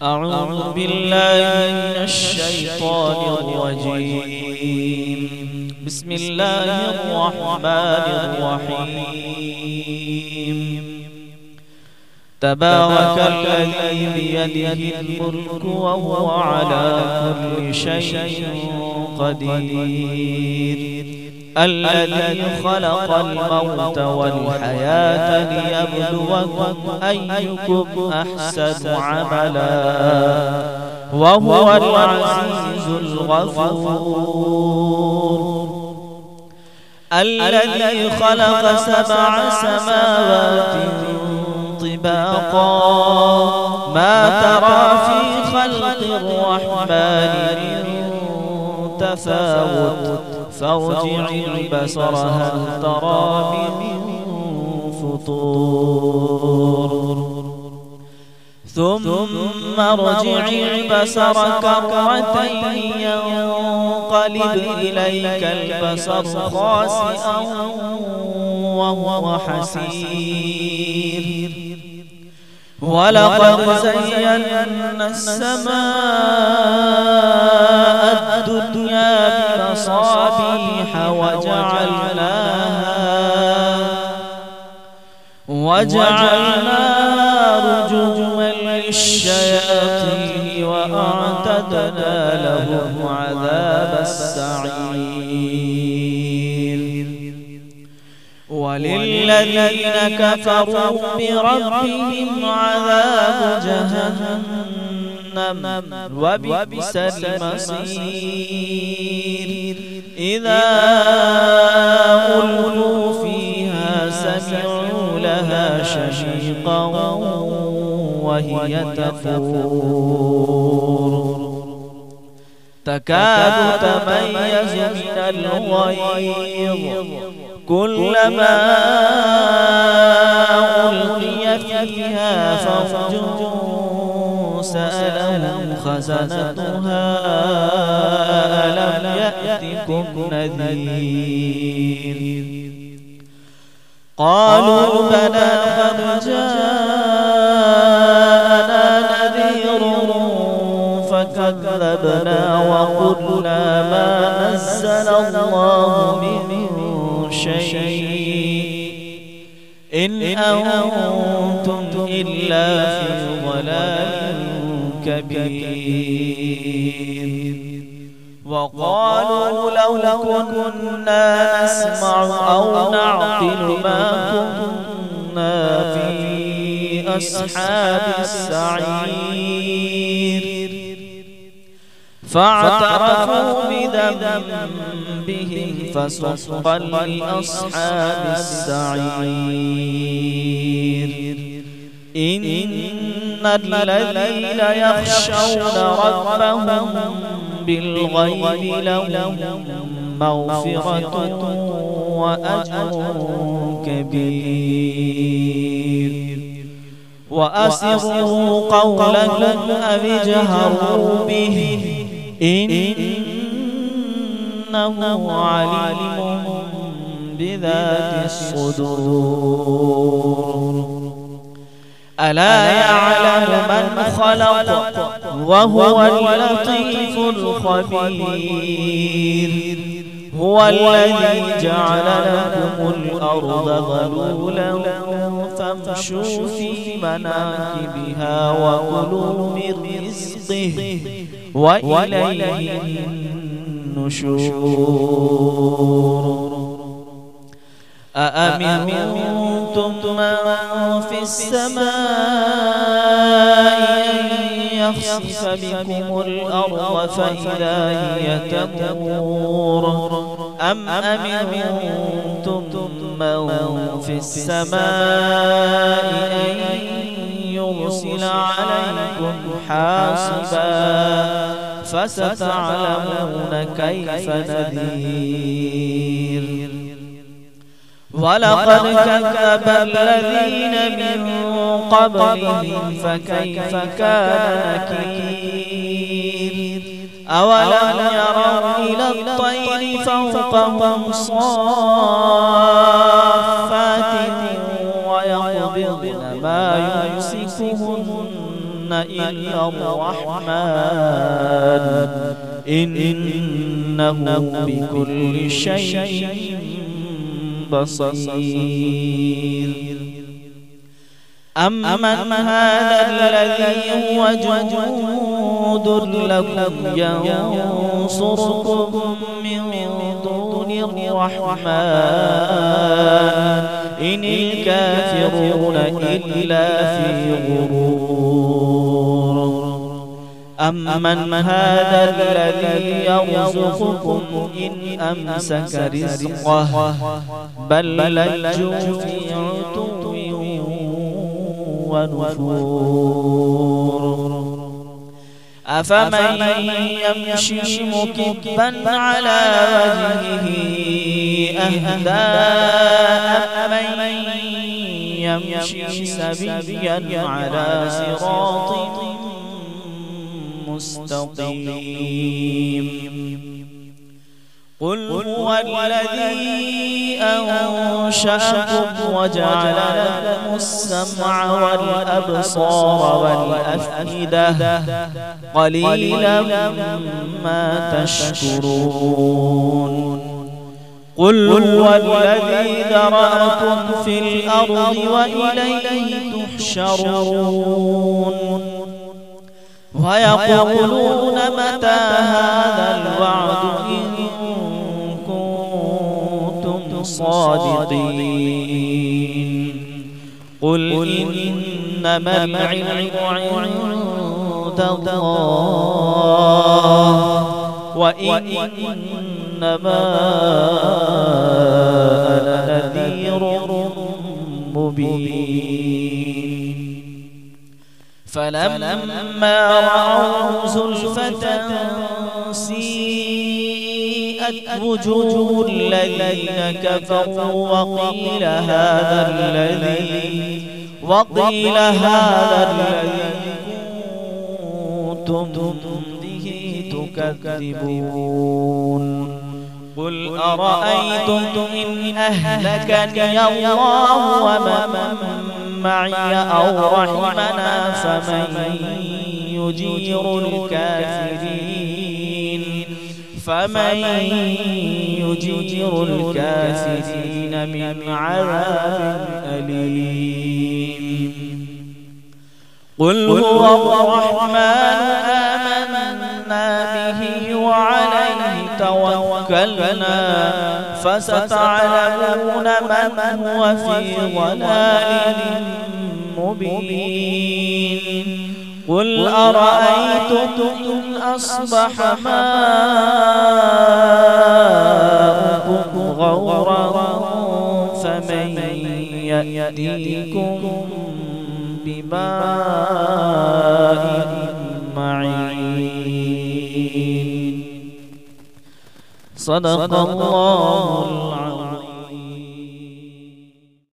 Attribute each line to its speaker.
Speaker 1: أعوذ بالله من الشيطان الرجيم. بسم الله الرحمن الرحيم. تبارك الذي بيده الملك وهو على كل شيء قدير. الذي خلق الموت والحياة ليبلوكم أيكم أحسن عملا وهو العزيز الغفور. الذي خلق 7 سماوات طباقا ما ترى في خلق الرحمن من تفاوت فارجع البصر هل ترى من فطور ثم ارجع البصر كرتين ينقلب إليك البصر خاسئا وهو حسير. ولقد زينا السماء الدنيا بمصابيح وجعلناها رجوما للشياطين وأعتدنا لهم عذاب السعير. وللذين كفروا بربهم عذاب جهنم وبئس المصير. إذا ألقوا فيها سمعوا لها شهيقا وهي تفور تكاد تميز من الغيظ كلما ألقي فيها فوج سألهم خزنتها ألم يأتكم نذير. قالوا بلى قد جاءنا نذير فكذبنا وقلنا ما نزل الله من شيء إن أنتم إلا في ضلال كبير. وقالوا لو كنا نسمع أو نعقل ما كنا في أصحاب السعير. فاعترفوا بذنبهم فسحقا لأصحاب السعير. إن الذين يخشون ربهم بالغيب لهم مغفرة وأجر كبير. وأسروا قولكم أو اجهروا به إنه عليم بذات الصدور. ألا يعلم من خلق وهو اللطيف الخبير. هو الذي جعل لكم الأرض ذلولا فامشوا في مناكبها وكلوا من رزقه وإليه النشور. أأمنتم من في السماء أن يخسف بكم الأرض فإذا هي تمور أم أمنتم من في السماء أن يرسل عليكم حاصبا فستعلمون كيف نذير. ولقد كذب الذين من قبلهم فكيف كان نكير. أولم يروا إلى الطير فوقهم صافات ويقبضن ما يمسكهن إلا الرحمن إنه بكل شيء بصير أمن هذا الذي هو جند لكم ينصركم من دون الرحمن إن الكافرون إلا في غرور أمن هذا الذي يرزقكم إن أمسك رزقه بل لجوا في عتو ونفور أفمن يمشي مكبا على وجهه أهدى أمن يمشي سويا على صراط مستقيم قل هو الذي أنشأكم وجعل لكم السمع والأبصار والأفئدة قليلا ما تشكرون قل هو الذي ذرأكم في الأرض وإليه تحشرون ويقولون متى هذا الوعد إن كنتم صادقين قل إنما العلم عند الله وإنما أنا نذير مبين فلما رأوا زلفة سيئت وجوه الذين كفروا وقيل هذا الذي كنتم به تكذبون قل أرأيتم إن أهلكني الله ومن معي أو رحمنا فمن يجير الكافرين من عذاب أليم قل هو الرحمن آمنا به وعليه توكلنا فستعلمون من هو في ضلال مبين قل أرأيتم إن أصبح ماؤكم غورا فمن يأتيكم بماء معين صدق الله